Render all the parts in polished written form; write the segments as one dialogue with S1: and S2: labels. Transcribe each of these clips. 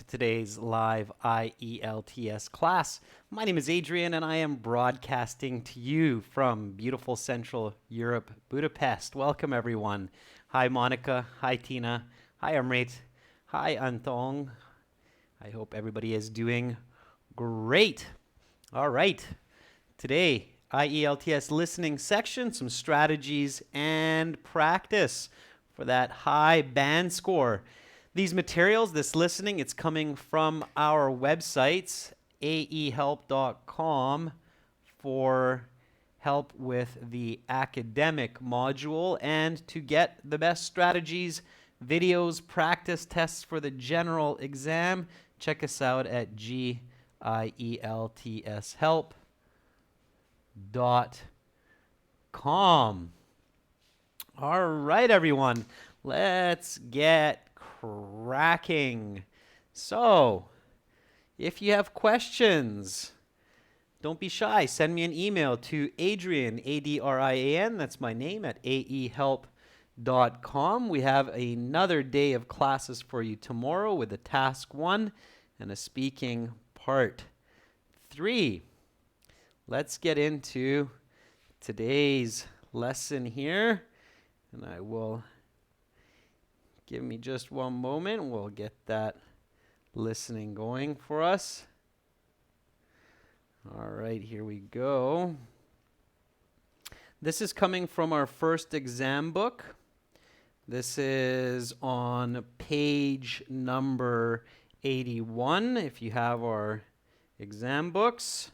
S1: today's live IELTS class. My name is Adrian and I am broadcasting to you from beautiful Central Europe, Budapest. Welcome everyone. Hi Monica, hi Tina, hi Amrit, hi Antong. I hope everybody is doing great. All right, today IELTS listening section, some strategies and practice for that high band score. These materials, this listening, it's coming from our websites, aehelp.com for help with the academic module, and to get the best strategies, videos, practice tests for the general exam, check us out at gieltshelp.com. All right, everyone, let's get cracking. So, if you have questions, don't be shy. Send me an email to Adrian, A-D-R-I-A-N, that's my name, at aehelp.com. We have another day of classes for you tomorrow with a task 1 and a speaking part 3. Let's get into today's lesson here. And I will give me just one moment. We'll get that listening going for us. All right, here we go. This is coming from our first exam book. This is on page number 81. If you have our exam books,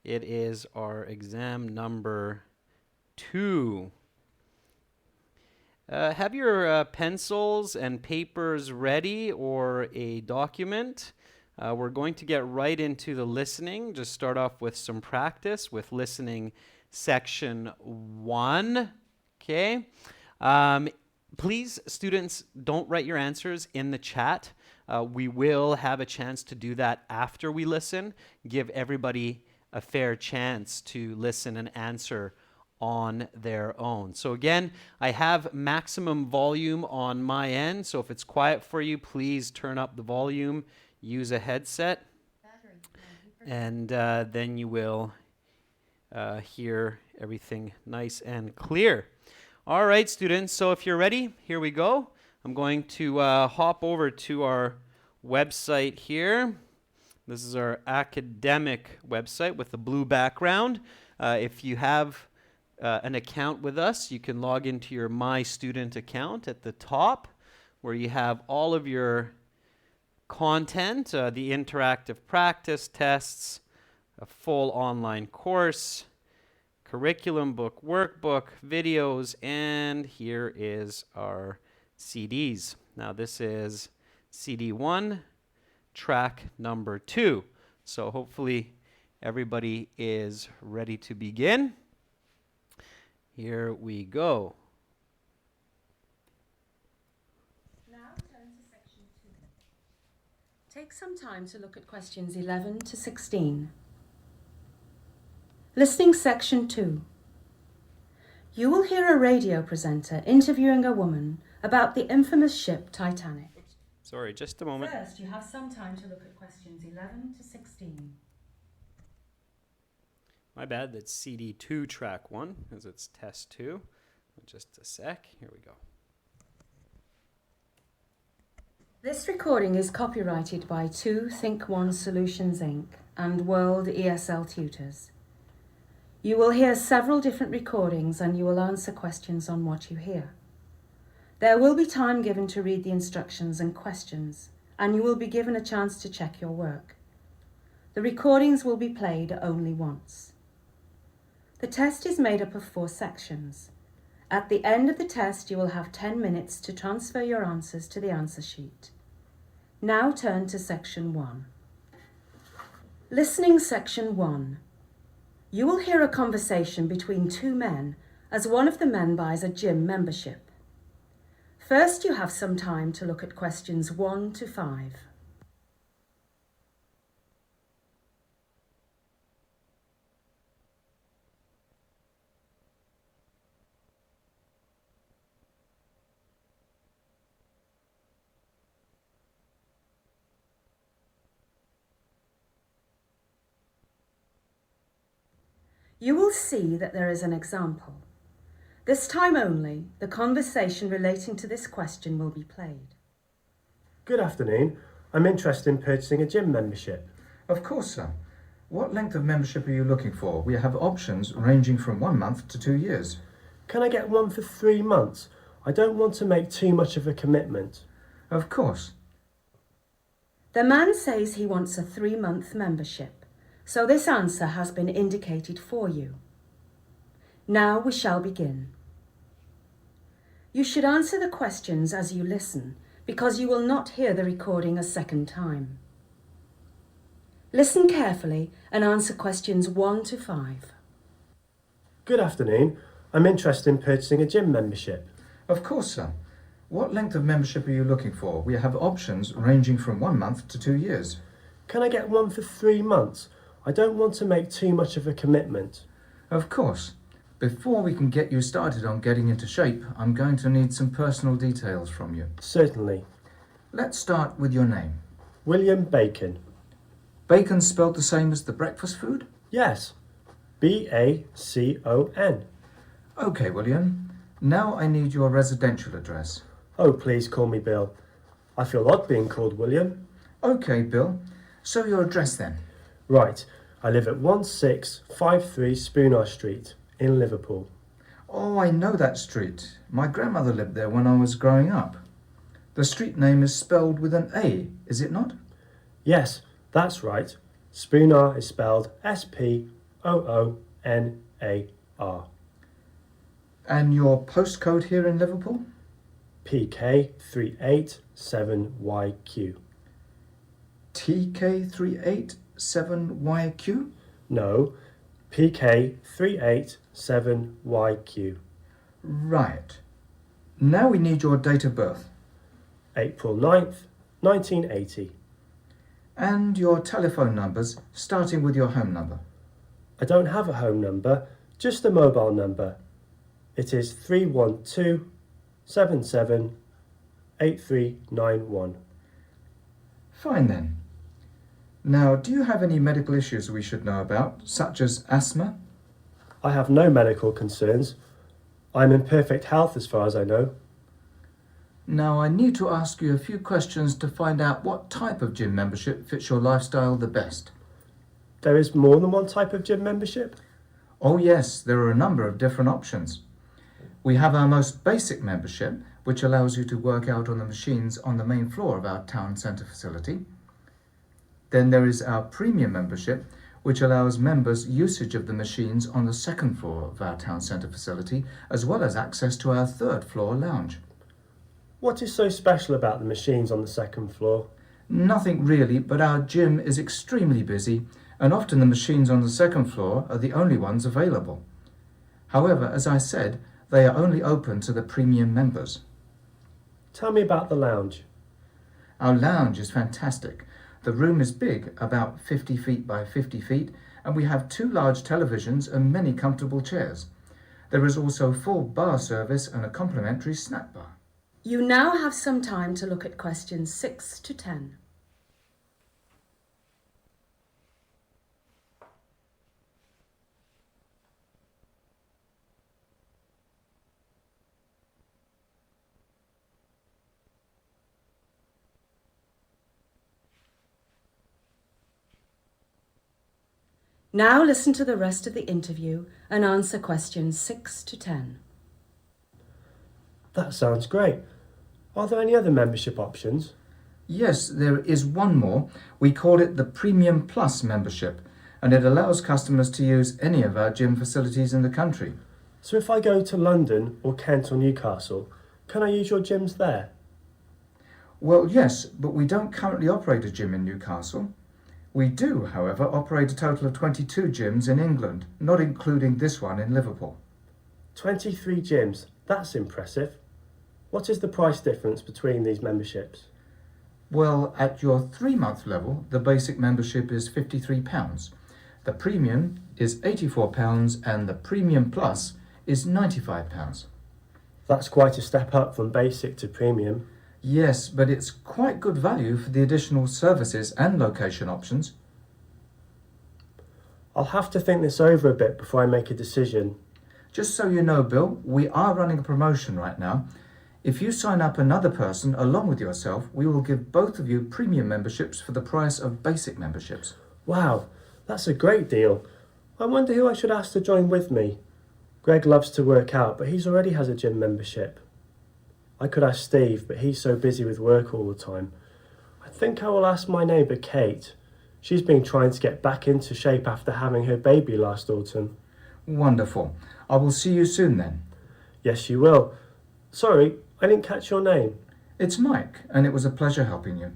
S1: it is our exam number 2. Have your pencils and papers ready or a document. We're going to get right into the listening. Just start off with some practice with listening section 1. Okay. Please, students, don't write your answers in the chat. We will have a chance to do that after we listen. Give everybody a fair chance to listen and answer on their own. So again, I have maximum volume on my end, so if it's quiet for you, please turn up the volume, use a headset, and then you will hear everything nice and clear. All right, students, so if you're ready, here we go. I'm going to hop over to our website here. This is our academic website with the blue background. If you have an account with us, you can log into your My Student account at the top where you have all of your content, the interactive practice tests, a full online course, curriculum book, workbook, videos, and here is our CDs. Now this is CD 1, track number 2. So hopefully everybody is ready to begin. Here we go.
S2: Now turn to section 2. Take some time to look at questions 11 to 16. Listening section 2. You will hear a radio presenter interviewing a woman about the infamous ship Titanic.
S1: Oops. Sorry, just a moment.
S2: First, you have some time to look at questions 11 to 16.
S1: My bad, that's CD 2, track 1, because it's test 2. Just a sec, here we go.
S2: This recording is copyrighted by 2 Think One Solutions Inc. and World ESL Tutors. You will hear several different recordings and you will answer questions on what you hear. There will be time given to read the instructions and questions, and you will be given a chance to check your work. The recordings will be played only once. The test is made up of 4 sections. At the end of the test, you will have 10 minutes to transfer your answers to the answer sheet. Now turn to section 1. Listening section 1. You will hear a conversation between 2 men as one of the men buys a gym membership. First, you have some time to look at questions 1 to 5. You will see that there is an example. This time only, the conversation relating to this question will be played.
S3: Good afternoon. I'm interested in purchasing a gym membership.
S4: Of course, sir. What length of membership are you looking for? We have options ranging from 1 month to 2 years.
S3: Can I get one for 3 months? I don't want to make too much of a commitment.
S4: Of course.
S2: The man says he wants a 3-month membership, so this answer has been indicated for you. Now we shall begin. You should answer the questions as you listen, because you will not hear the recording a second time. Listen carefully and answer questions 1 to 5.
S3: Good afternoon. I'm interested in purchasing a gym membership.
S4: Of course, sir. What length of membership are you looking for? We have options ranging from 1 month to 2 years.
S3: Can I get one for 3 months? I don't want to make too much of a commitment.
S4: Of course. Before we can get you started on getting into shape, I'm going to need some personal details from you.
S3: Certainly.
S4: Let's start with your name.
S3: William Bacon.
S4: Bacon spelled the same as the breakfast food?
S3: Yes. B-A-C-O-N.
S4: Okay, William. Now I need your residential address.
S3: Oh, please call me Bill. I feel odd being called William.
S4: Okay, Bill. So your address then?
S3: Right. I live at 1653 Spooner Street in Liverpool.
S4: Oh, I know that street. My grandmother lived there when I was growing up. The street name is spelled with an A, is it not?
S3: Yes, that's right. Spooner is spelled S-P-O-O-N-A-R.
S4: And your postcode here in Liverpool?
S3: PK387YQ.
S4: TK387YQ?
S3: No, PK387YQ.
S4: Right. Now we need your date of birth.
S3: April 9th, 1980.
S4: And your telephone numbers, starting with your home number.
S3: I don't have a home number, just a mobile number. It is 312-77-8391.
S4: Fine then. Now, do you have any medical issues we should know about, such as asthma?
S3: I have no medical concerns. I'm in perfect health as far as I know.
S4: Now, I need to ask you a few questions to find out what type of gym membership fits your lifestyle the best.
S3: There is more than one type of gym membership?
S4: Oh yes, there are a number of different options. We have our most basic membership, which allows you to work out on the machines on the main floor of our town centre facility. Then there is our premium membership, which allows members usage of the machines on the second floor of our town centre facility, as well as access to our third floor lounge.
S3: What is so special about the machines on the second floor?
S4: Nothing really, but our gym is extremely busy, and often the machines on the second floor are the only ones available. However, as I said, they are only open to the premium members.
S3: Tell me about the lounge.
S4: Our lounge is fantastic. The room is big, about 50 feet by 50 feet, and we have 2 large televisions and many comfortable chairs. There is also full bar service and a complimentary snack bar.
S2: You now have some time to look at questions 6 to 10. Now listen to the rest of the interview and answer questions 6 to 10.
S3: That sounds great. Are there any other membership options?
S4: Yes, there is one more. We call it the Premium Plus membership, and it allows customers to use any of our gym facilities in the country.
S3: So if I go to London or Kent or Newcastle, can I use your gyms there?
S4: Well, yes, but we don't currently operate a gym in Newcastle. We do, however, operate a total of 22 gyms in England, not including this one in Liverpool.
S3: 23 gyms. That's impressive. What is the price difference between these memberships?
S4: Well, at your 3-month level, the basic membership is £53. The premium is £84 and the Premium Plus is £95.
S3: That's quite a step up from basic to premium.
S4: Yes, but it's quite good value for the additional services and location options.
S3: I'll have to think this over a bit before I make a decision.
S4: Just so you know, Bill, we are running a promotion right now. If you sign up another person along with yourself, we will give both of you premium memberships for the price of basic memberships.
S3: Wow, that's a great deal. I wonder who I should ask to join with me. Greg loves to work out, but he's already has a gym membership. I could ask Steve, but he's so busy with work all the time. I think I will ask my neighbour Kate. She's been trying to get back into shape after having her baby last autumn.
S4: Wonderful. I will see you soon then.
S3: Yes, you will. Sorry, I didn't catch your name.
S4: It's Mike, and it was a pleasure helping you.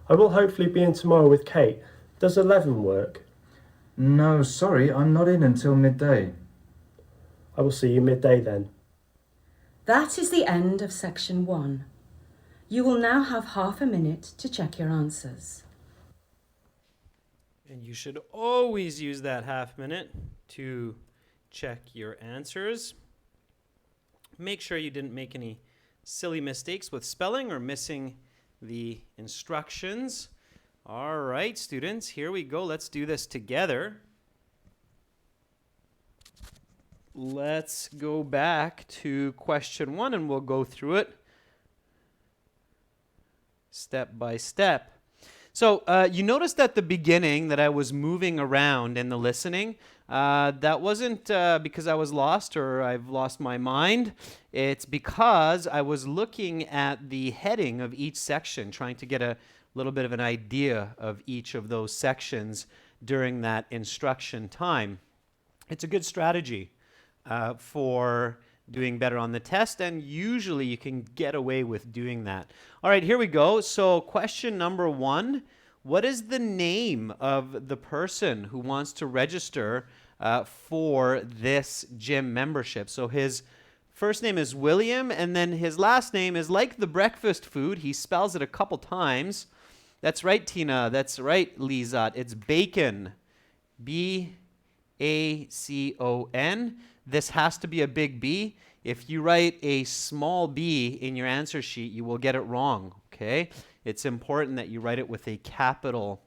S3: I will hopefully be in tomorrow with Kate. Does 11 work?
S4: No, sorry, I'm not in until midday.
S3: I will see you midday then.
S2: That is the end of section 1. You will now have half a minute to check your answers.
S1: And you should always use that half minute to check your answers. Make sure you didn't make any silly mistakes with spelling or missing the instructions. All right, students, here we go. Let's do this together. Let's go back to question 1 and we'll go through it step by step. So you noticed at the beginning that I was moving around in the listening. That wasn't because I was lost or I've lost my mind. It's because I was looking at the heading of each section, trying to get a little bit of an idea of each of those sections during that instruction time. It's a good strategy for doing better on the test, and usually you can get away with doing that. All right, here we go. So question number 1, what is the name of the person who wants to register for this gym membership? So his first name is William, and then his last name is like the breakfast food. He spells it a couple times. That's right, Tina. That's right, Lizat. It's bacon. B-A-C-O-N. This has to be a big B. If you write a small b in your answer sheet, you will get it wrong, okay? It's important that you write it with a capital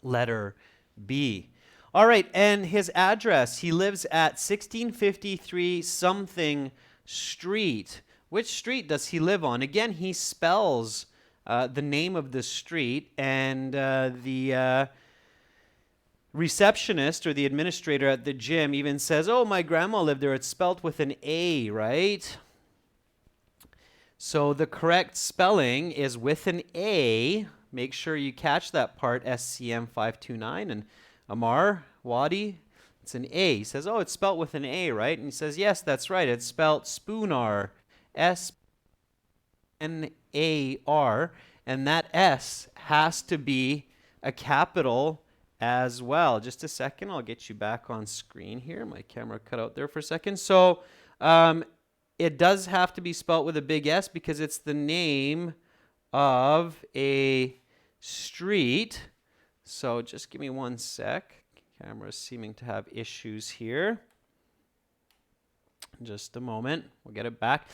S1: letter B. All right, and his address, he lives at 1653 something street. Which street does he live on? Again, he spells the name of the street, and the receptionist or the administrator at the gym even says, oh, my grandma lived there. It's spelt with an A, right? So the correct spelling is with an A. Make sure you catch that part, SCM529. And Amar, Wadi, it's an A. He says, oh, it's spelt with an A, right? And he says, yes, that's right. It's spelt Spoonar, S-N-A-R. And that S has to be a capital as well. Just a second, I'll get you back on screen here. My camera cut out there for a second. So it does have to be spelt with a big S because it's the name of a street. So just give me one sec. Camera's seeming to have issues here. Just a moment. We'll get it back.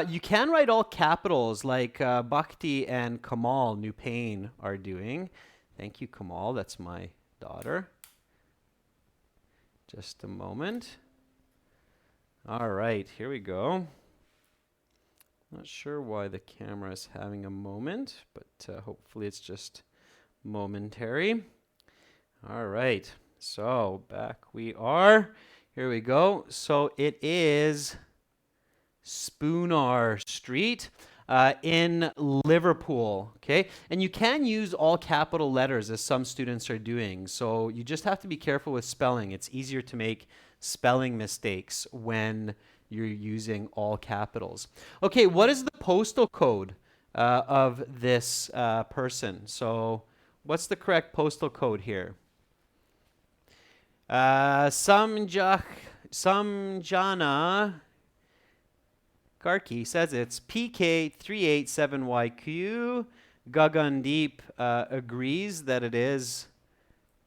S1: You can write all capitals like Bhakti and Kamal Nupain are doing. Thank you, Kamal. That's my daughter. Just a moment. All right, here we go. Not sure why the camera is having a moment, but hopefully it's just momentary. All right, so back we are. Here we go. So it is Spoonar Street in Liverpool, okay? And you can use all capital letters as some students are doing. So you just have to be careful with spelling. It's easier to make spelling mistakes when you're using all capitals. Okay, what is the postal code of this person? So what's the correct postal code here? Samjana Karki says it's PK387YQ. Gagandeep agrees that it is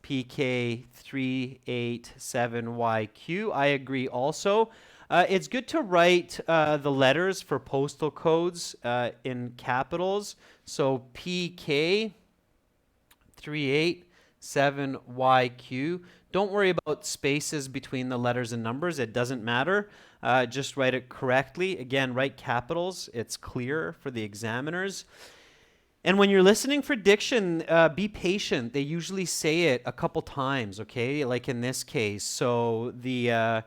S1: PK387YQ. I agree also. It's good to write the letters for postal codes in capitals. So PK387 7YQ. Don't worry about spaces between the letters and numbers. It doesn't matter. Just write it correctly. Again, write capitals. It's clear for the examiners. And when you're listening for diction, be patient. They usually say it a couple times, okay? Like in this case. So the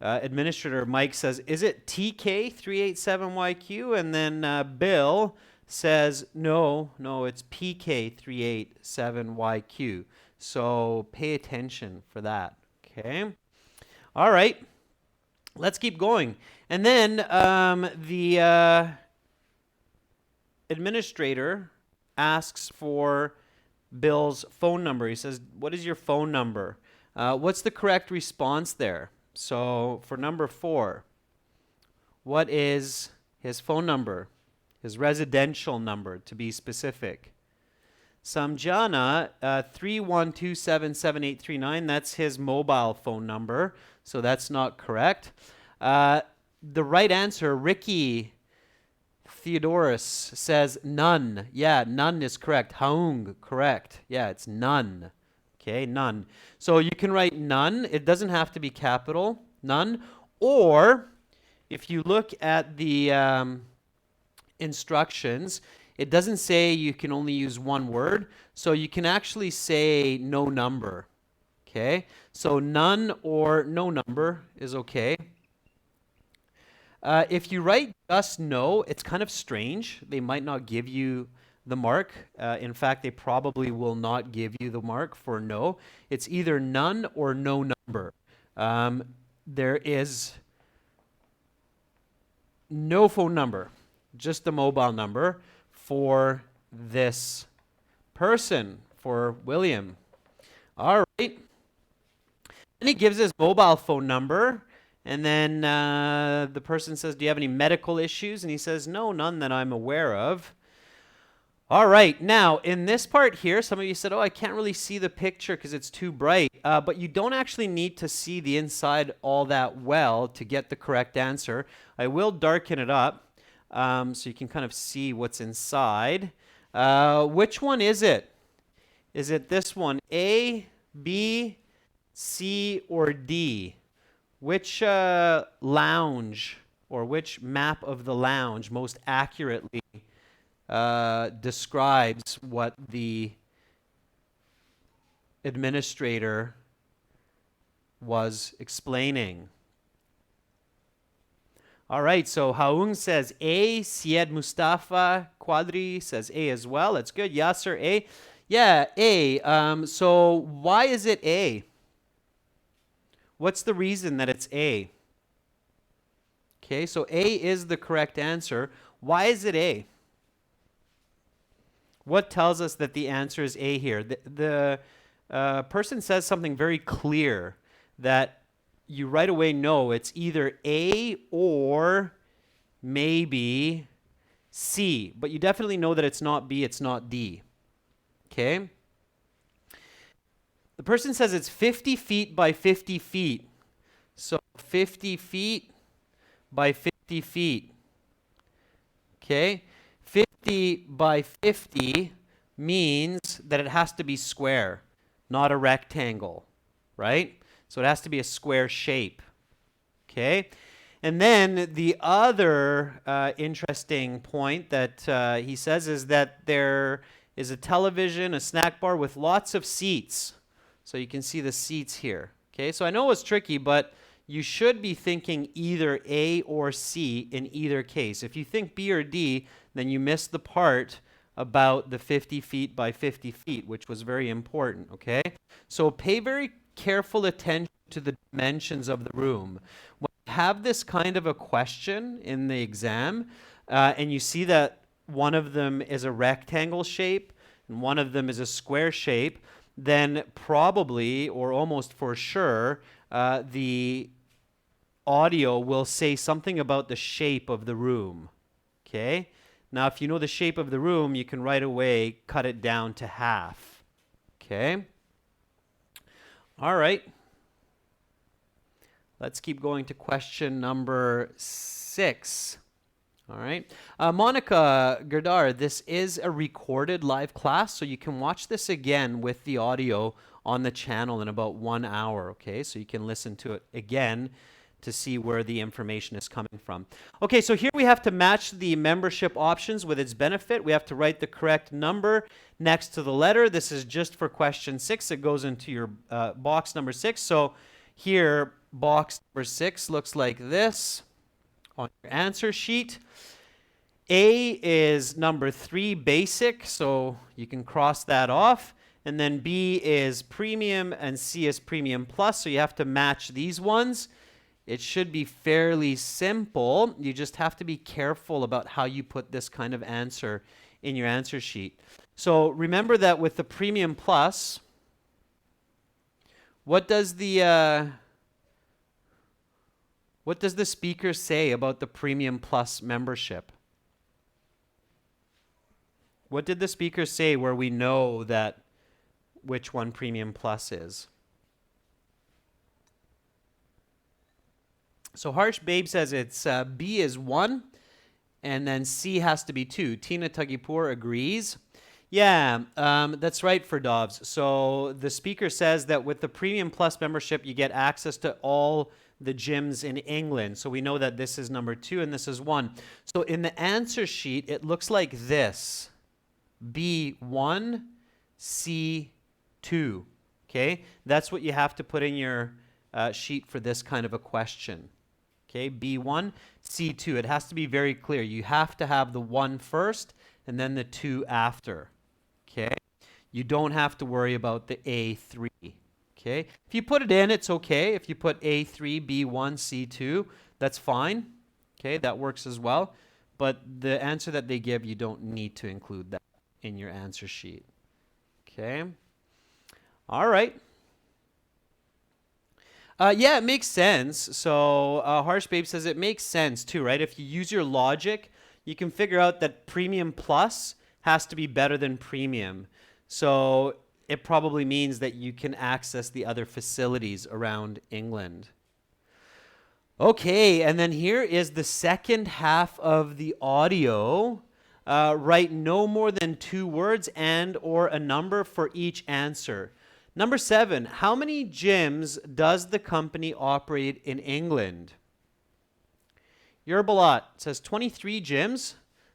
S1: administrator, Mike, says, is it TK387YQ? And then Bill says, no, it's PK387YQ. So pay attention for that, okay? All right, let's keep going. And then the administrator asks for Bill's phone number. He says, what is your phone number? What's the correct response there? So for number 4, what is his phone number? His residential number, to be specific. Samjana, 31277839, that's his mobile phone number, so that's not correct. The right answer, Ricky Theodorus says none. Yeah, none is correct. Haung, correct. Yeah, it's none. Okay, none. So you can write none. It doesn't have to be capital, none. Or if you look at the instructions, it doesn't say you can only use one word. So you can actually say no number. Okay, so none or no number is okay. If you write just no, it's kind of strange. They might not give you the mark. In fact, they probably will not give you the mark for no. It's either none or no number. There is no phone number, just the mobile number for this person, for William. All right. And he gives his mobile phone number. And then the person says, do you have any medical issues? And he says, no, none that I'm aware of. All right, now in this part here, some of you said, oh, I can't really see the picture because it's too bright. But you don't actually need to see the inside all that well to get the correct answer. I will darken it up so you can kind of see what's inside. Which one is it? Is it this one, A, B, C, or D? Which lounge or which map of the lounge most accurately describes what the administrator was explaining? All right, so Haung says A, Syed Mustafa Quadri says A as well. That's good. Yasser, A. Yeah, A. So why is it A? What's the reason that it's A? Okay, so A is the correct answer. Why is it A? What tells us that the answer is A here? The person says something very clear that you right away know it's either A or maybe C, but you definitely know that it's not B, it's not D. Okay? The person says it's 50 feet by 50 feet. So 50 feet by 50 feet. Okay? 50 by 50 means that it has to be square, not a rectangle, right? So it has to be a square shape. Okay? And then the other interesting point that he says is that there is a television, a snack bar with lots of seats. So you can see the seats here. Okay, so I know it's tricky, but you should be thinking either A or C in either case. If you think B or D, then you missed the part about the 50 feet by 50 feet, which was very important, okay? So pay very careful attention to the dimensions of the room. When you have this kind of a question in the exam, and you see that one of them is a rectangle shape and one of them is a square shape, then probably, or almost for sure, the audio will say something about the shape of the room, okay? Now, if you know the shape of the room, you can right away cut it down to half, okay? All right. Let's keep going to question number 6. All right. Monica Gerdar, this is a recorded live class, so you can watch this again with the audio on the channel in about 1 hour, okay? So you can listen to it again to see where the information is coming from. Okay, so here we have to match the membership options with its benefit. We have to write the correct number next to the letter. This is just for question 6. It goes into your box number 6. So here, box number 6 looks like this on your answer sheet. A is number 3, basic, so you can cross that off. And then B is premium and C is premium plus, so you have to match these ones. It should be fairly simple. You just have to be careful about how you put this kind of answer in your answer sheet. So remember that with the premium plus, what does the speaker say about the premium plus membership? What did the speaker say where we know that which one premium plus is? So Harsh Babe says it's B is 1, and then C has to be 2. Tina Tugipur agrees. Yeah, that's right for Dobbs. So the speaker says that with the Premium Plus membership, you get access to all the gyms in England. So we know that this is number 2 and this is 1. So in the answer sheet, it looks like this. B1, C2. Okay, that's what you have to put in your sheet for this kind of a question. Okay, B1, C2. It has to be very clear. You have to have the 1 first and then the 2 after. Okay, you don't have to worry about the A3. Okay, if you put it in, it's okay. If you put A3, B1, C2, that's fine. Okay, that works as well. But the answer that they give, you don't need to include that in your answer sheet. Okay, all right. Yeah, it makes sense. So Harsh Babe says it makes sense too, right? If you use your logic, you can figure out that premium plus has to be better than premium. So it probably means that you can access the other facilities around England. Okay, and then here is the second half of the audio. Write no more than 2 words and or a number for each answer. Number 7, how many gyms does the company operate in England? Yerbalat says 23 gyms.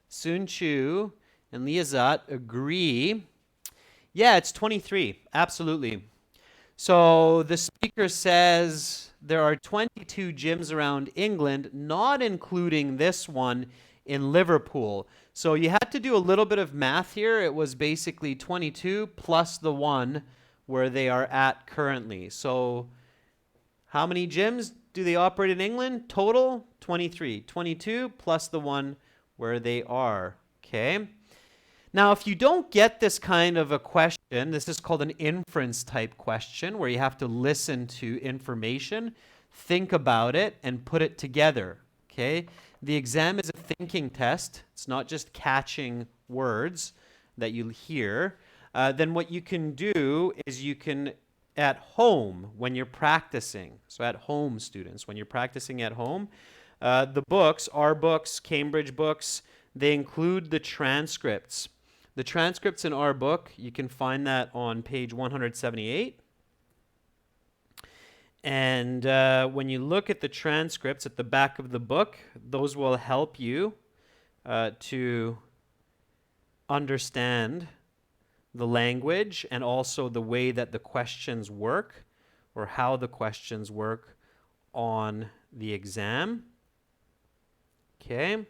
S1: Sun Chu and Liazat agree. Yeah, it's 23. Absolutely. So the speaker says there are 22 gyms around England, not including this one in Liverpool. So you had to do a little bit of math here. It was basically 22 plus the 1 where they are at currently. So how many gyms do they operate in England? Total 23. 22 plus the 1 where they are. Okay. Now, if you don't get this kind of a question, this is called an inference type question where you have to listen to information, think about it, and put it together. Okay. The exam is a thinking test. It's not just catching words that you hear. Then what you can do is you can, at home, when you're practicing, so at home, students, when you're practicing at home, the books, our books, Cambridge books, they include the transcripts. The transcripts in our book, you can find that on page 178. And when you look at the transcripts at the back of the book, those will help you to understand the language and also the way that the questions work or how the questions work on the exam. Okay.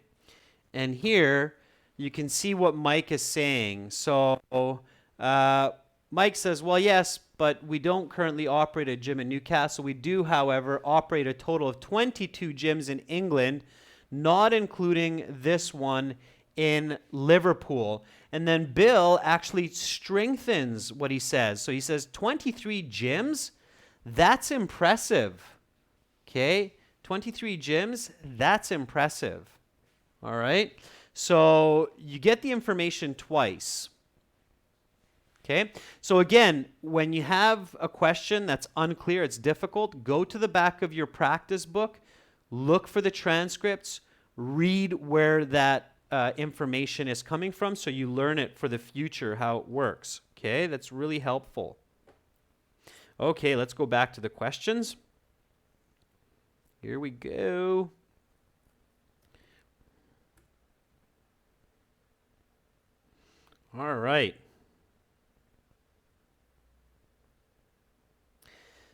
S1: And here you can see what Mike is saying. So Mike says, well, yes, but we don't currently operate a gym in Newcastle. We do, however, operate a total of 22 gyms in England, not including this one in Liverpool. And then Bill actually strengthens what he says. So he says 23 gyms, that's impressive. Okay, 23 gyms, that's impressive. All right, so you get the information twice. Okay, so again, when you have a question that's unclear, it's difficult, go to the back of your practice book, look for the transcripts, read where that information is coming from so you learn it for the future how it works. Okay, that's really helpful. Okay, let's go back to the questions. Here we go. All right.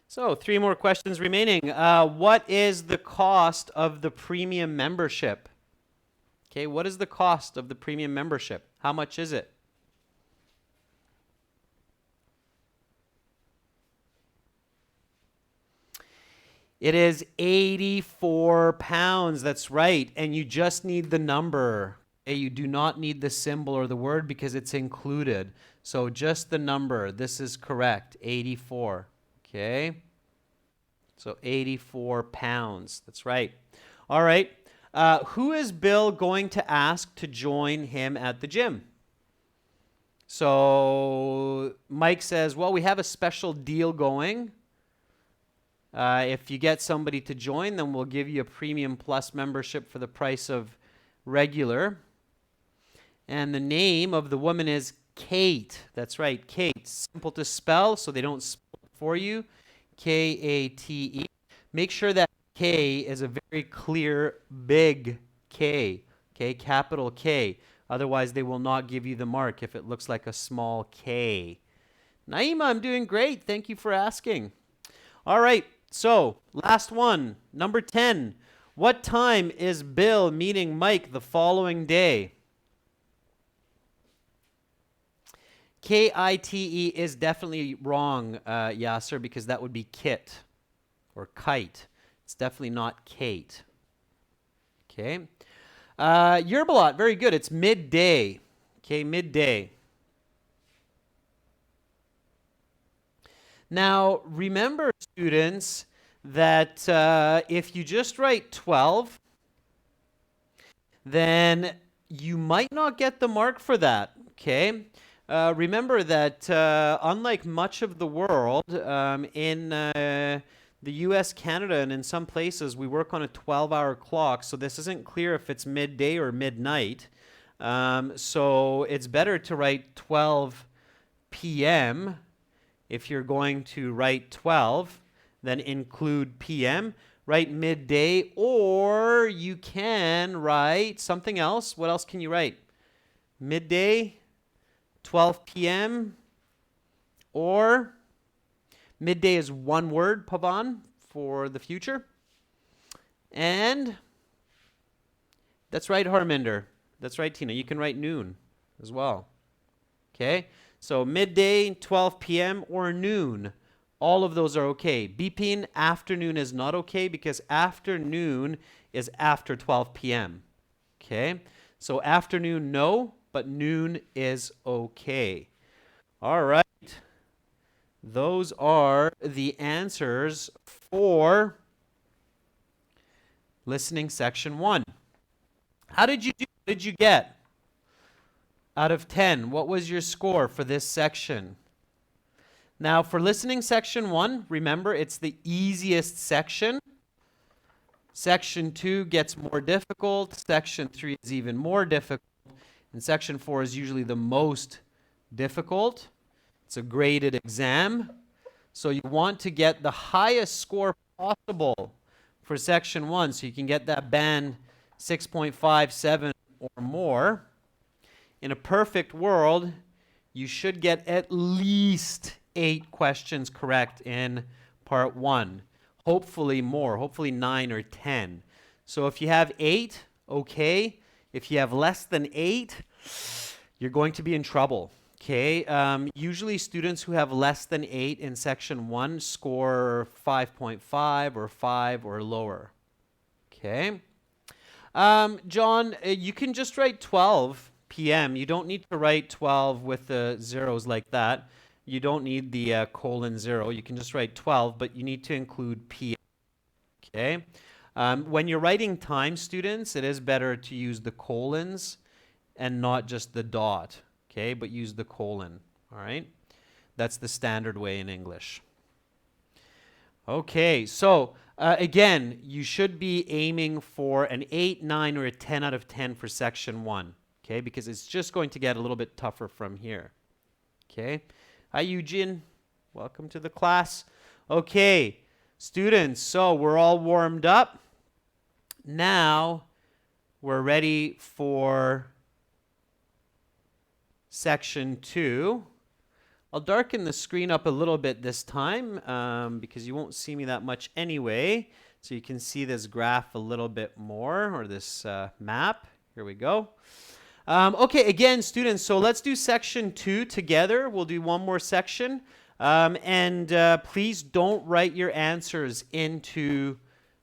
S1: So 3 more questions remaining. What is the cost of the premium membership? Okay, what is the cost of the premium membership? How much is it? It is £84. That's right. And you just need the number. Okay? You do not need the symbol or the word because it's included. So just the number. This is correct. 84. Okay. So £84. That's right. All right. Who is Bill going to ask to join him at the gym? So Mike says, well, we have a special deal going. If you get somebody to join, then we'll give you a Premium Plus membership for the price of regular. And the name of the woman is Kate. That's right, Kate. Simple to spell, so they don't spell it for you. K-A-T-E. Make sure that K is a very clear, big K. Okay, capital K. Otherwise, they will not give you the mark if it looks like a small K. Naima, I'm doing great. Thank you for asking. All right. So, last one, number 10. What time is Bill meeting Mike the following day? K-I-T-E is definitely wrong, Yasser, because that would be kit or kite. It's definitely not Kate. Okay. Yerbalot, very good. It's midday. Okay, midday. Now, remember, students, that if you just write 12, then you might not get the mark for that, okay? Remember that unlike much of the world, in the US, Canada, and in some places, we work on a 12-hour clock, so this isn't clear if it's midday or midnight. So it's better to write 12 p.m. If you're going to write 12, then include p.m., write midday, or you can write something else. What else can you write? Midday, 12 p.m., or midday is one word, Pavan, for the future. And that's right, Harminder. That's right, Tina. You can write noon as well. Okay? So midday, 12 p.m., or noon. All of those are okay. Bipin, afternoon is not okay because afternoon is after 12 p.m. Okay? So afternoon, no, but noon is okay. All right. Those are the answers for listening section 1. How did you do? What did you get? Out of 10, what was your score for this section? Now, for listening section 1, remember, it's the easiest section. Section 2 gets more difficult. Section 3 is even more difficult. And section 4 is usually the most difficult. It's a graded exam. So you want to get the highest score possible for section 1 so you can get that band 6.57 or more. In a perfect world, you should get at least 8 questions correct in part 1. Hopefully more, hopefully 9 or 10. So if you have 8, okay. If you have less than 8, you're going to be in trouble. Okay, usually students who have less than 8 in section 1 score 5.5 or 5 or lower. Okay. John, you can just write 12 p.m. You don't need to write 12 with the zeros like that. You don't need the colon 0. You can just write 12, but you need to include p.m. Okay? When you're writing time, students, it is better to use the colons and not just the dot. Okay? But use the colon. All right? That's the standard way in English. Okay, so Again, you should be aiming for an 8, 9, or a 10 out of 10 for section 1, okay? Because it's just going to get a little bit tougher from here, okay? Hi, Eugene. Welcome to the class. Okay, students, so we're all warmed up. Now we're ready for section 2. I'll darken the screen up a little bit this time because you won't see me that much anyway. So you can see this graph a little bit more, or this map. Here we go. Okay, again, students, so let's do section 2 together. We'll do one more section. Please don't write your answers into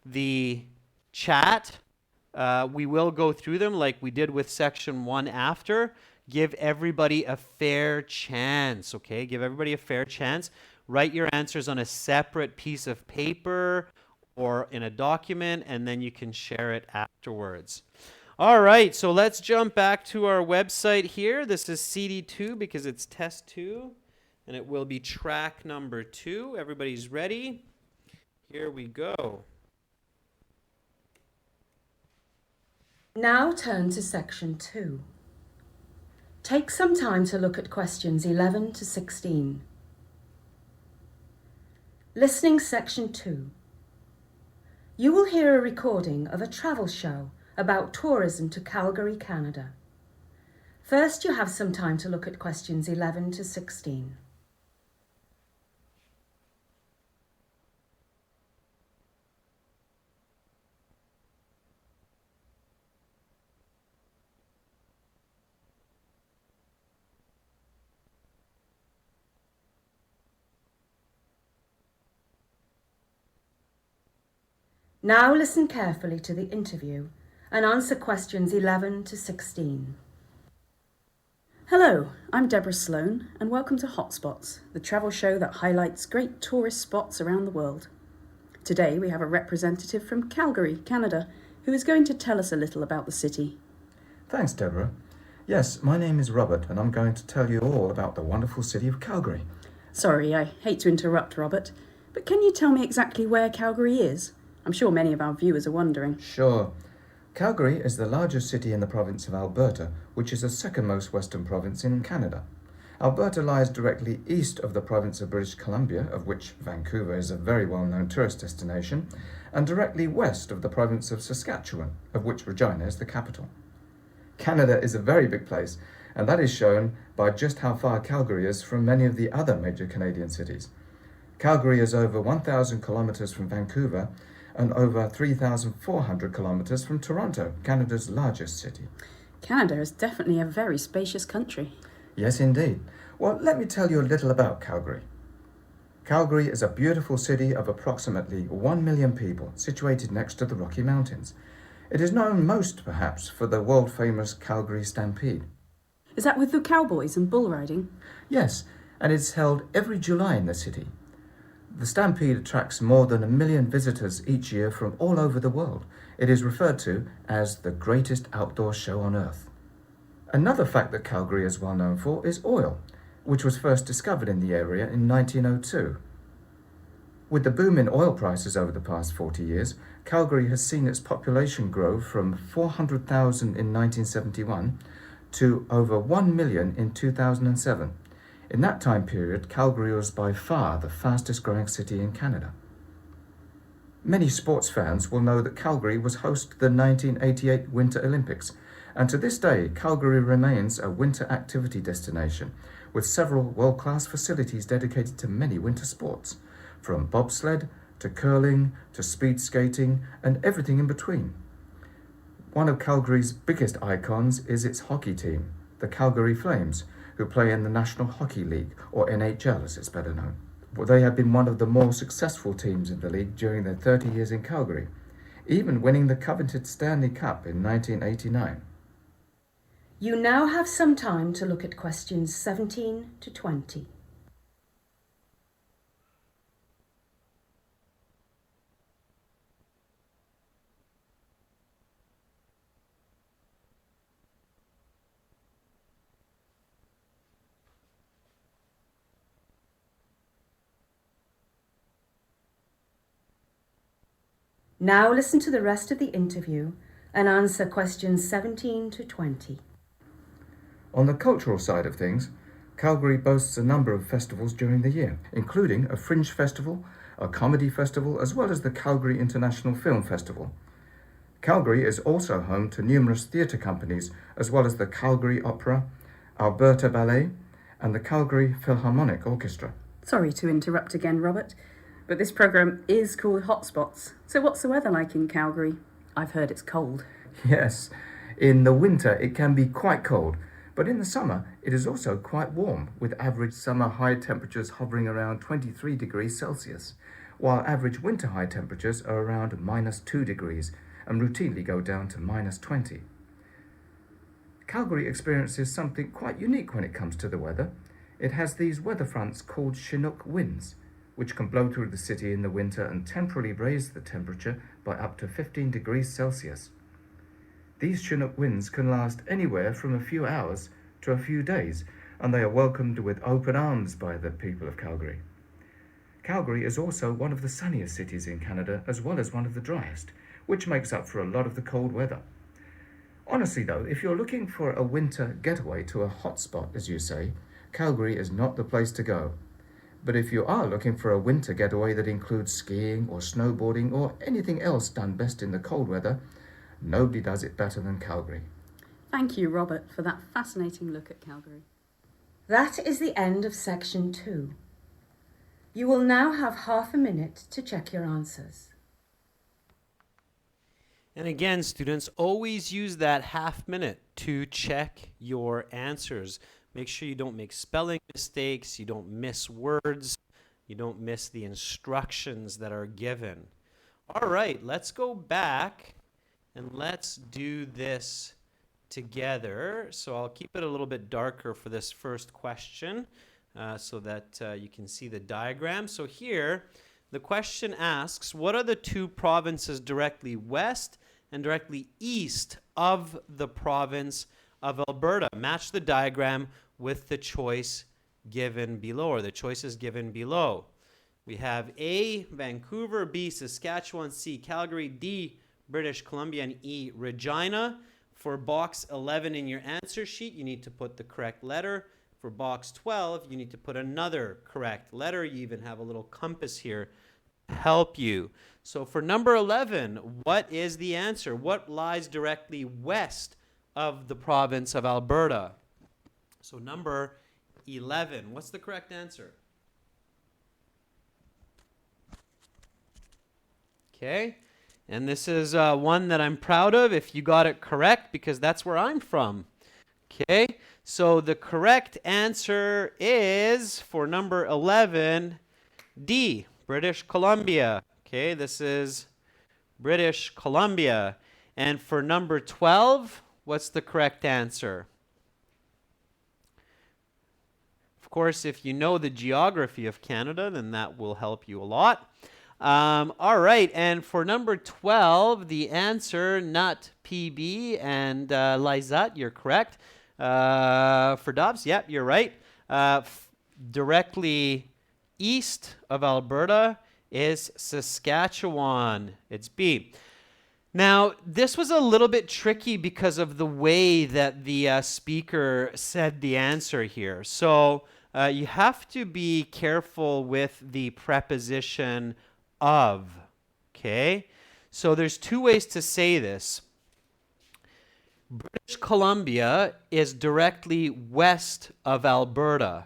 S1: the chat. We will go through them like we did with section 1 after. Give everybody a fair chance, okay? Give everybody a fair chance. Write your answers on a separate piece of paper or in a document, and then you can share it afterwards. All right, so let's jump back to our website here. This is CD2 because it's test 2, and it will be track number 2. Everybody's ready? Here we go.
S2: Now turn to section 2. Take some time to look at questions 11 to 16. Listening section 2. You will hear a recording of a travel show about tourism to Calgary, Canada. First, you have some time to look at questions 11 to 16. Now listen carefully to the interview and answer questions 11 to 16.
S5: Hello, I'm Deborah Sloan and welcome to Hotspots, the travel show that highlights great tourist spots around the world. Today we have a representative from Calgary, Canada, who is going to tell us a little about the city.
S4: Thanks, Deborah. Yes, my name is Robert and I'm going to tell you all about the wonderful city of Calgary.
S5: Sorry, I hate to interrupt, Robert, but can you tell me exactly where Calgary is? I'm sure many of our viewers are wondering.
S4: Sure. Calgary is the largest city in the province of Alberta, which is the second most western province in Canada. Alberta lies directly east of the province of British Columbia, of which Vancouver is a very well-known tourist destination, and directly west of the province of Saskatchewan, of which Regina is the capital. Canada is a very big place, and that is shown by just how far Calgary is from many of the other major Canadian cities. Calgary is over 1,000 kilometres from Vancouver, and over 3,400 kilometres from Toronto, Canada's largest city.
S5: Canada is definitely a very spacious country.
S4: Yes, indeed. Well, let me tell you a little about Calgary. Calgary is a beautiful city of approximately 1 million people, situated next to the Rocky Mountains. It is known most, perhaps, for the world-famous Calgary Stampede.
S5: Is that with the cowboys and bull riding?
S4: Yes, and it's held every July in the city. The Stampede attracts more than 1 million visitors each year from all over the world. It is referred to as the greatest outdoor show on earth. Another fact that Calgary is well known for is oil, which was first discovered in the area in 1902. With the boom in oil prices over the past 40 years, Calgary has seen its population grow from 400,000 in 1971 to over 1 million in 2007. In that time period, Calgary was by far the fastest growing city in Canada. Many sports fans will know that Calgary was host to the 1988 Winter Olympics, and to this day, Calgary remains a winter activity destination with several world-class facilities dedicated to many winter sports, from bobsled to curling to speed skating and everything in between. One of Calgary's biggest icons is its hockey team, the Calgary Flames, who play in the National Hockey League, or NHL as it's better known. They have been one of the more successful teams in the league during their 30 years in Calgary, even winning the coveted Stanley Cup in 1989.
S2: You now have some time to look at questions 17 to 20. Now listen to the rest of the interview and answer questions 17 to 20.
S4: On the cultural side of things, Calgary boasts a number of festivals during the year, including a fringe festival, a comedy festival, as well as the Calgary International Film Festival. Calgary is also home to numerous theatre companies, as well as the Calgary Opera, Alberta Ballet, and the Calgary Philharmonic Orchestra.
S5: Sorry to interrupt again, Robert, but this programme is called Hotspots. So what's the weather like in Calgary? I've heard it's cold.
S4: Yes, in the winter it can be quite cold, but in the summer it is also quite warm, with average summer high temperatures hovering around 23 degrees Celsius, while average winter high temperatures are around -2 degrees and routinely go down to -20. Calgary experiences something quite unique when it comes to the weather. It has these weather fronts called Chinook winds, which can blow through the city in the winter and temporarily raise the temperature by up to 15 degrees Celsius. These Chinook winds can last anywhere from a few hours to a few days, and they are welcomed with open arms by the people of Calgary. Calgary is also one of the sunniest cities in Canada, as well as one of the driest, which makes up for a lot of the cold weather. Honestly though, if you're looking for a winter getaway to a hot spot, as you say, Calgary is not the place to go. But if you are looking for a winter getaway that includes skiing or snowboarding or anything else done best in the cold weather, nobody does it better than Calgary.
S5: Thank you, Robert, for that fascinating look at Calgary.
S2: That is the end of section 2. You will now have half a minute to check your answers.
S1: And again, students, always use that half minute to check your answers. Make sure you don't make spelling mistakes, you don't miss words, you don't miss the instructions that are given. All right, let's go back and let's do this together. So I'll keep it a little bit darker for this first question so that you can see the diagram. So here, the question asks, what are the two provinces directly west and directly east of the province of Alberta? Match the diagram with the choice given below, or the choices given below. We have A, Vancouver, B, Saskatchewan, C, Calgary, D, British Columbia, and E, Regina. For box 11 in your answer sheet, you need to put the correct letter. For box 12, you need to put another correct letter. You even have a little compass here to help you. So for number 11, what is the answer? What lies directly west of the province of Alberta? So number 11, what's the correct answer? Okay, and this is one that I'm proud of if you got it correct, because that's where I'm from. Okay, so the correct answer is, for number 11, D, British Columbia. Okay, this is British Columbia. And for number 12, what's the correct answer? Of course, if you know the geography of Canada, then that will help you a lot. All right, and for number 12, the answer, Nut, PB, and Lizette, you're correct. For Dobbs, yep, you're right. Directly east of Alberta is Saskatchewan. It's B. Now, this was a little bit tricky because of the way that the speaker said the answer here. So you have to be careful with the preposition of, okay? So there's two ways to say this. British Columbia is directly west of Alberta.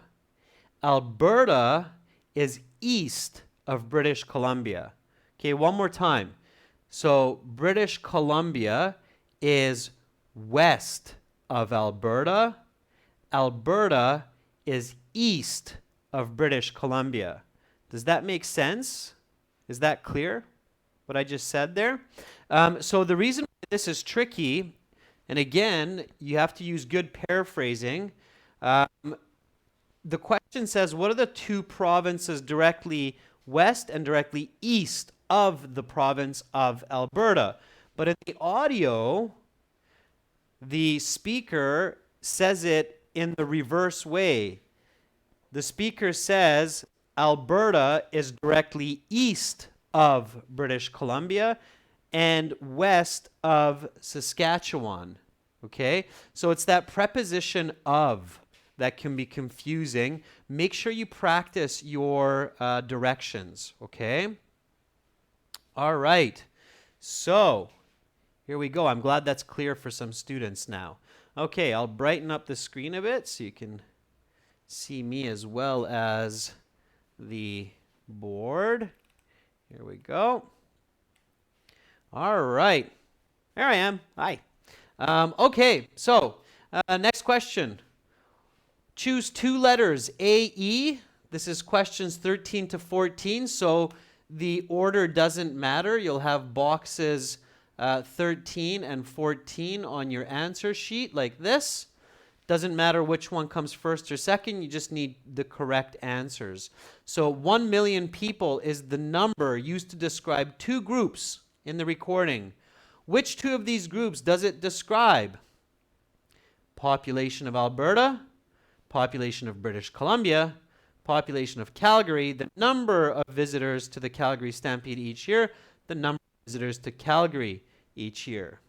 S1: Alberta is east of British Columbia. Okay, one more time. So British Columbia is west of Alberta. Alberta is east of British Columbia. Does that make sense? Is that clear, what I just said there? So the reason this is tricky, and again, you have to use good paraphrasing. The question says, what are the two provinces directly west and directly east of the province of Alberta? But in the audio, the speaker says it in the reverse way. The speaker says Alberta is directly east of British Columbia, and west of Saskatchewan. Okay, so it's that preposition of that can be confusing. Make sure you practice your directions. Okay. All right. So here we go. I'm glad that's clear for some students now. Okay, I'll brighten up the screen a bit so you can see me as well as the board. Here we go. All right. There I am. Hi. Okay, so next question. Choose two letters, A, E. This is questions 13 to 14, so the order doesn't matter. You'll have boxes 13 and 14 on your answer sheet like this. Doesn't matter which one comes first or second, you just need the correct answers. So 1 million people is the number used to describe two groups in the recording. Which two of these groups does it describe? Population of Alberta, population of British Columbia, population of Calgary, the number of visitors to the Calgary Stampede each year, the number of visitors to Calgary each year.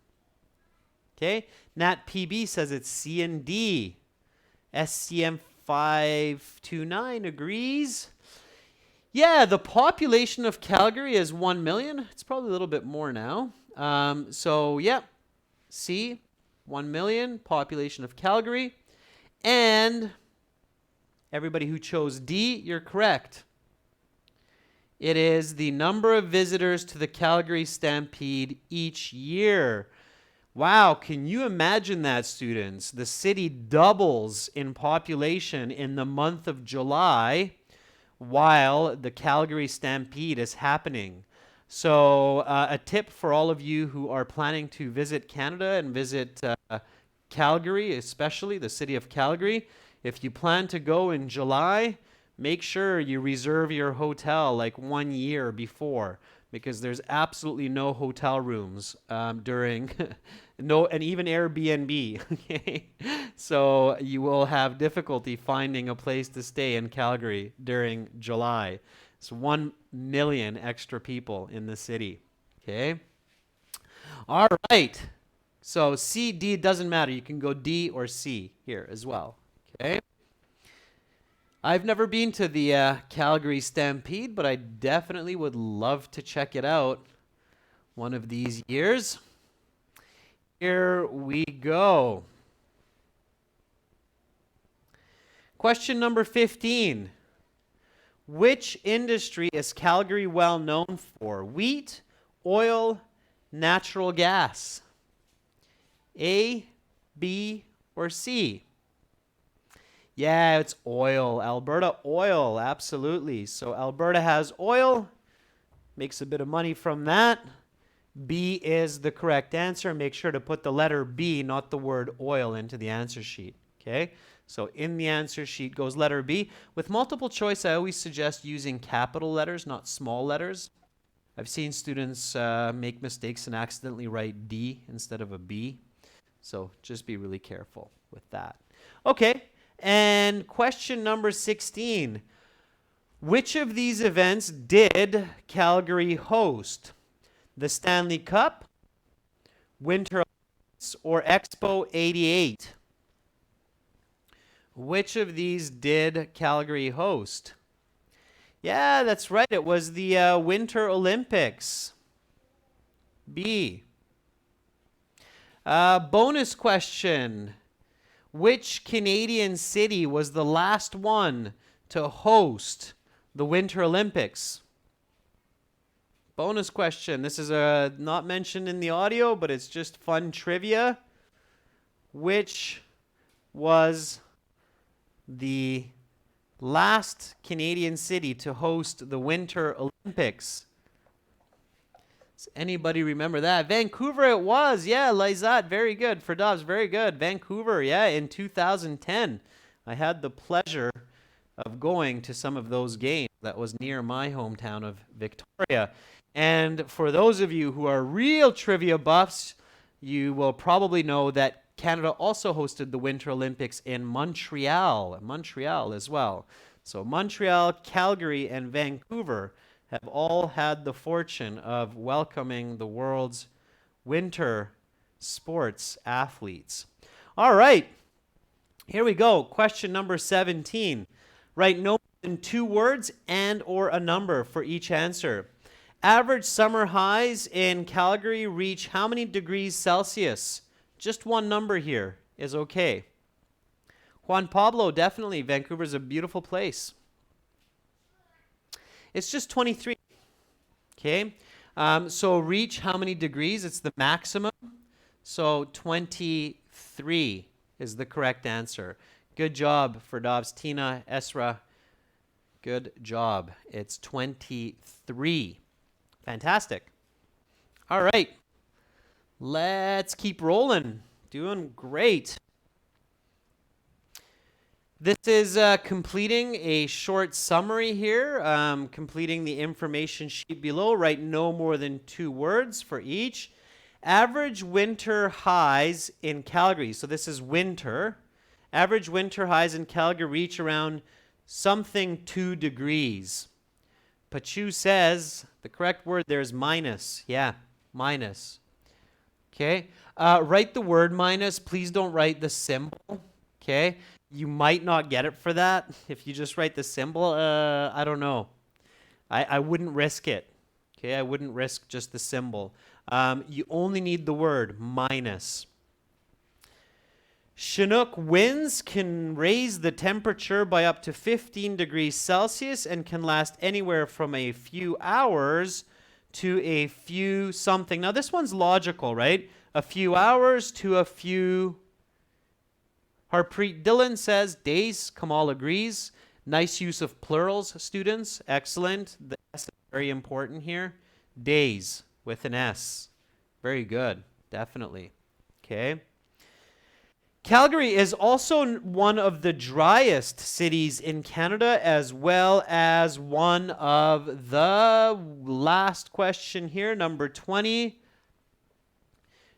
S1: Okay, Nat PB says it's C and D. SCM 529 agrees. Yeah, the population of Calgary is 1 million. It's probably a little bit more now. So, yeah, C, 1 million, population of Calgary. And everybody who chose D, you're correct. It is the number of visitors to the Calgary Stampede each year. Wow, can you imagine that, students? The city doubles in population in the month of July while the Calgary Stampede is happening. So a tip for all of you who are planning to visit Canada and visit Calgary, especially the city of Calgary, if you plan to go in July, make sure you reserve your hotel like 1 year before, because there's absolutely no hotel rooms during no, and even Airbnb. Okay, so you will have difficulty finding a place to stay in Calgary during July. It's 1 million extra people in the city. Okay, all right. So C, D, doesn't matter. You can go D or C here as well. Okay. I've never been to the Calgary Stampede, but I definitely would love to check it out one of these years. Here we go. Question number 15. Which industry is Calgary well known for? Wheat, oil, natural gas? A, B, or C? Yeah, it's oil. Alberta oil, absolutely. So Alberta has oil, makes a bit of money from that. B is the correct answer. Make sure to put the letter B, not the word oil, into the answer sheet. Okay? So in the answer sheet goes letter B. With multiple choice, I always suggest using capital letters, not small letters. I've seen students make mistakes and accidentally write D instead of a B. So just be really careful with that. Okay, and question number 16. Which of these events did Calgary host? The Stanley Cup, Winter Olympics, or Expo 88? Which of these did Calgary host? Yeah, that's right. It was the Winter Olympics. B. Bonus question. Which Canadian city was the last one to host the Winter Olympics? Bonus question. This is not mentioned in the audio, but it's just fun trivia. Which was the last Canadian city to host the Winter Olympics? Does anybody remember that? Vancouver it was. Yeah, Lizat, very good. For Dobbs, very good. Vancouver, yeah, in 2010. I had the pleasure of going to some of those games. That was near my hometown of Victoria. And for those of you who are real trivia buffs, you will probably know that Canada also hosted the Winter Olympics in Montreal as well. So Montreal, Calgary, and Vancouver have all had the fortune of welcoming the world's winter sports athletes. All right, here we go. Question number 17. Write no more than 2 words and or a number for each answer. Average summer highs in Calgary reach how many degrees Celsius? Just one number here is okay. Juan Pablo, definitely. Vancouver's a beautiful place. It's just 23. Okay. So reach how many degrees? It's the maximum. So 23 is the correct answer. Good job for Dobbs. Tina, Esra, good job. It's 23. Fantastic. All right. Let's keep rolling. Doing great. This is completing a short summary here, completing the information sheet below. Write no more than 2 words for each. Average winter highs in Calgary. So this is winter. Average winter highs in Calgary reach around something 2 degrees. Pachu says the correct word there is minus. Yeah, minus. Okay. Write the word minus. Please don't write the symbol. Okay. You might not get it for that. If you just write the symbol, I don't know. I wouldn't risk it. Okay, I wouldn't risk just the symbol. You only need the word minus. Chinook winds can raise the temperature by up to 15 degrees Celsius and can last anywhere from a few hours to a few something. Now this one's logical, right? A few hours to a few. Harpreet Dillon says days. Kamal agrees. Nice use of plurals, students. Excellent. The S is very important here. Days with an S. Very good. Definitely. Okay. Calgary is also one of the driest cities in Canada, as well as one of the last question here, number 20.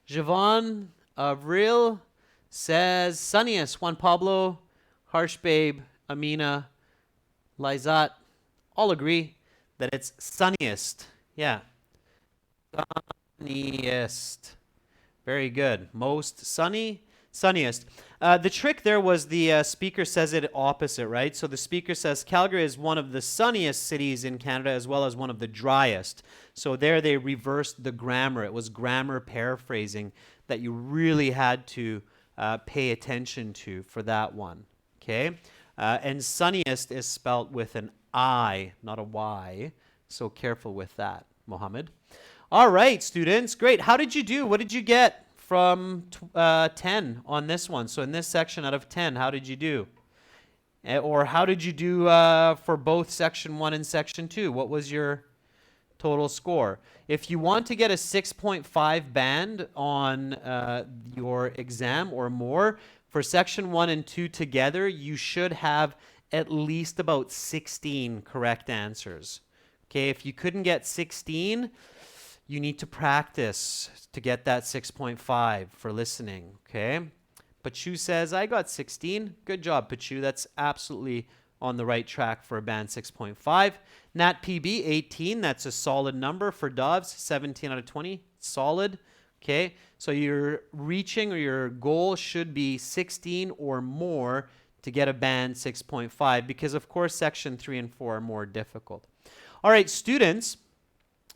S1: Javon Avril says sunniest. Juan Pablo, Harsh Babe, Amina, Lizat all agree that it's sunniest. Yeah. Sunniest. Very good. Most sunny, sunniest. The trick there was the speaker says it opposite, right? So the speaker says Calgary is one of the sunniest cities in Canada as well as one of the driest. So there they reversed the grammar. It was grammar paraphrasing that you really had to pay attention to for that one. Okay? And sunniest is spelt with an I, not a Y. So careful with that, Mohammed. All right, students. Great. How did you do? What did you get from 10 on this one? So in this section out of 10, how did you do? Or how did you do for both section 1 and section 2? What was your total score? If you want to get a 6.5 band on your exam or more, for section 1 and 2 together, you should have at least about 16 correct answers. Okay, if you couldn't get 16, you need to practice to get that 6.5 for listening, okay? Pachu says, I got 16. Good job, Pachu. That's absolutely on the right track for a band 6.5. Nat PB, 18. That's a solid number for Dobbs. 17 out of 20. Solid. Okay, so your reaching or your goal should be 16 or more to get a band 6.5 because, of course, section 3 and 4 are more difficult. All right, students.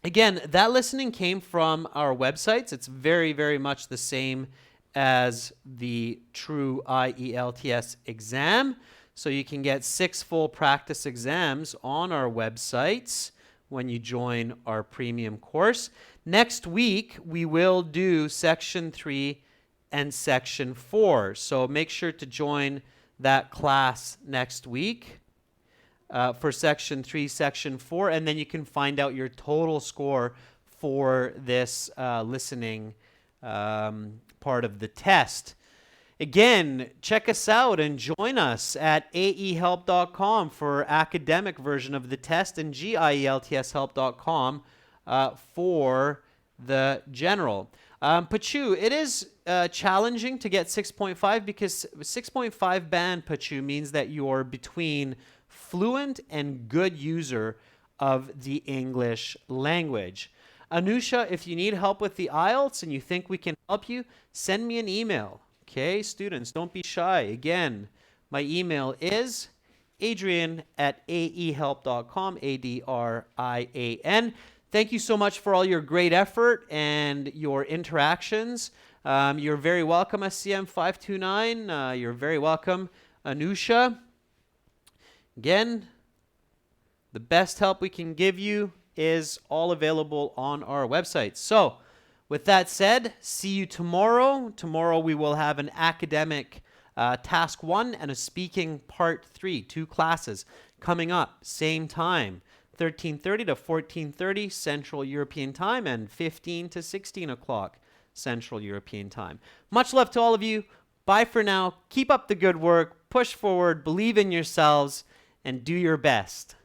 S1: Again, that listening came from our websites. It's very, very much the same as the true IELTS exam. So you can get 6 full practice exams on our websites when you join our premium course. Next week, we will do section 3 and section 4. So make sure to join that class next week. For section 3, section 4, and then you can find out your total score for this listening part of the test. Again, check us out and join us at aehelp.com for academic version of the test and gieltshelp.com for the general. Pachu, it is challenging to get 6.5 because 6.5 band, Pachu, means that you're between fluent and good user of the English language. Anusha, if you need help with the IELTS and you think we can help you, send me an email. Okay, students, don't be shy. Again, my email is adrian@aehelp.com, ADRIAN. Thank you so much for all your great effort and your interactions. You're very welcome, SCM529. You're very welcome, Anusha. Again, the best help we can give you is all available on our website. So, with that said, see you tomorrow. Tomorrow we will have an academic task 1 and a speaking part 3, 2 classes coming up, same time, 13:30 to 14:30 Central European Time and 15 to 16 o'clock Central European Time. Much love to all of you. Bye for now. Keep up the good work. Push forward. Believe in yourselves and do your best.